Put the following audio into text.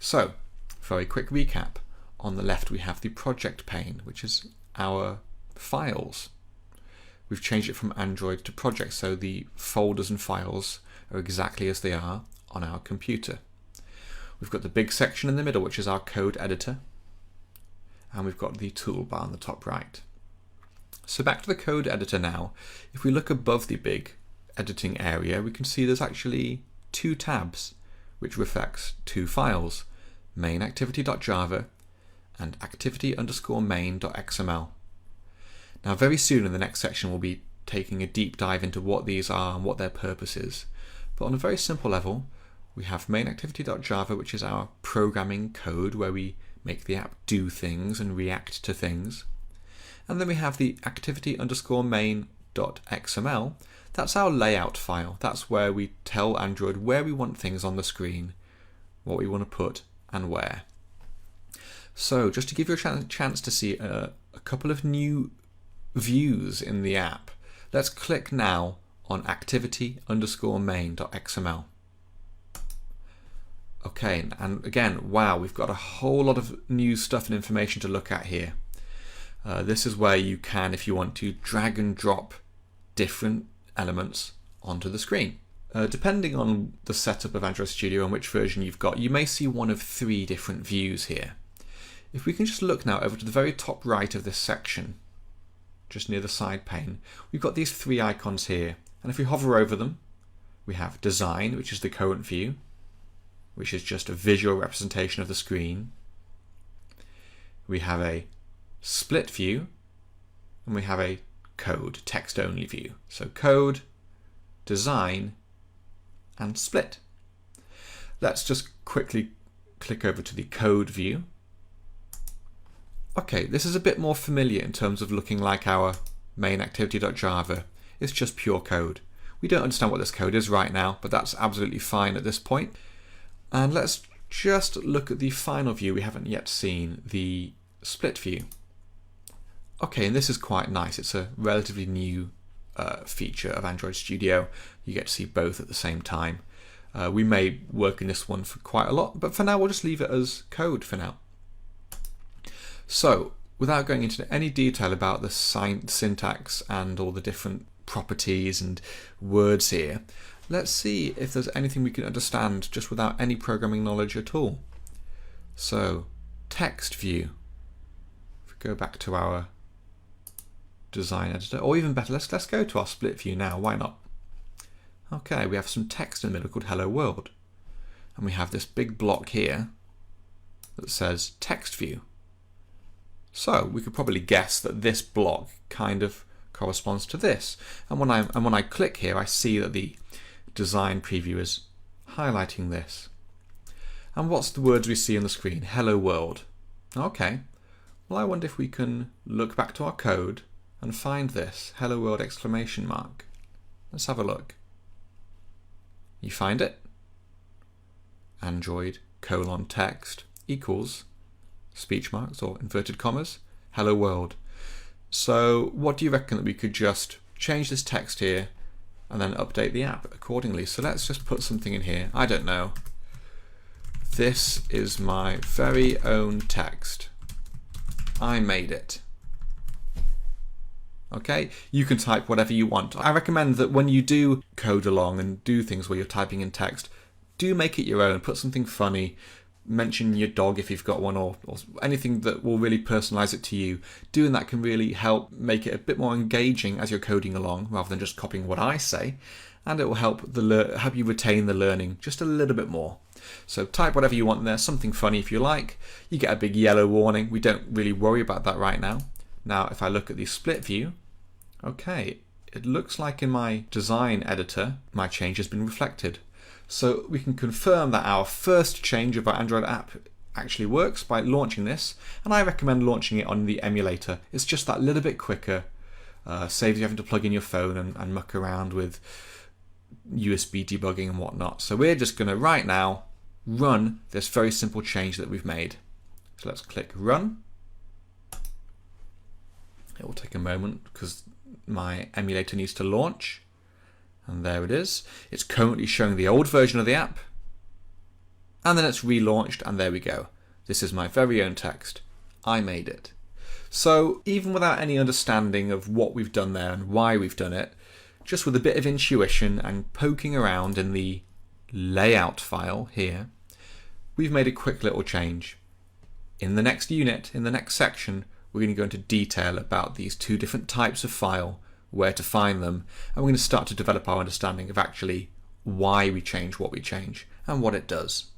So, for a quick recap, on the left we have the project pane, which is our files. We've changed it from Android to project, so the folders and files are exactly as they are on our computer. We've got the big section in the middle, which is our code editor, and we've got the toolbar on the top right. So back to the code editor now. If we look above the big editing area, we can see there's actually two tabs, which reflects two files, mainActivity.java and activity_main.xml. Now very soon in the next section we'll be taking a deep dive into what these are and what their purpose is. But on a very simple level, we have mainActivity.java, which is our programming code where we make the app do things and react to things. And then we have the activity_main.xml. That's our layout file. That's where we tell Android where we want things on the screen, what we want to put and where. So just to give you a chance to see a couple of new views in the app, let's click now on activity_main.xml. Okay, and again, wow, we've got a whole lot of new stuff and information to look at here. This is where you can, if you want to, drag and drop different elements onto the screen. Depending on the setup of Android Studio and which version you've got, you may see one of three different views here. If we can just look now over to the very top right of this section, just near the side pane, we've got these three icons here, and if we hover over them, we have Design, which is the current view, which is just a visual representation of the screen. We have a Split view, and we have a Code, text-only view. So Code, Design, and Split. Let's just quickly click over to the Code view. Okay, this is a bit more familiar in terms of looking like our main activity.java. It's just pure code. We don't understand what this code is right now, but that's absolutely fine at this point. And let's just look at the final view we haven't yet seen, the split view. Okay, and this is quite nice. It's a relatively new feature of Android Studio. You get to see both at the same time. We may work in this one for quite a lot, but for now we'll just leave it as code for now. So, without going into any detail about the syntax and all the different properties and words here, let's see if there's anything we can understand just without any programming knowledge at all. So, text view. If we go back to our design editor, or even better, let's go to our split view now, why not? Okay, we have some text in the middle called Hello World. And we have this big block here that says text view. So we could probably guess that this block kind of corresponds to this. And when I click here, I see that the design preview is highlighting this. And what's the words we see on the screen? Hello World. Okay. Well, I wonder if we can look back to our code and find this Hello World exclamation mark. Let's have a look. You find it? Android : text equals speech marks or inverted commas, Hello World. So what do you reckon that we could just change this text here and then update the app accordingly? So let's just put something in here. I don't know. This is my very own text. I made it. Okay, you can type whatever you want. I recommend that when you do code along and do things where you're typing in text, do make it your own. Put something funny. Mention your dog if you've got one, or anything that will really personalize it to you. Doing that can really help make it a bit more engaging as you're coding along, rather than just copying what I say, and it will help you retain the learning just a little bit more. So type whatever you want in there, something funny if you like. You get a big yellow warning. We don't really worry about that right now. Now if I look at the split view, okay, it looks like in my design editor my change has been reflected. So we can confirm that our first change of our Android app actually works by launching this, and I recommend launching it on the emulator. It's just that little bit quicker, saves you having to plug in your phone and muck around with USB debugging and whatnot. So we're just going to right now run this very simple change that we've made. So let's click run. It will take a moment because my emulator needs to launch. And there it is. It's currently showing the old version of the app. And then it's relaunched, and there we go. This is my very own text. I made it. So even without any understanding of what we've done there and why we've done it, just with a bit of intuition and poking around in the layout file here, we've made a quick little change. In the next unit, in the next section, we're going to go into detail about these two different types of file, where to find them, and we're going to start to develop our understanding of actually why we change what we change and what it does.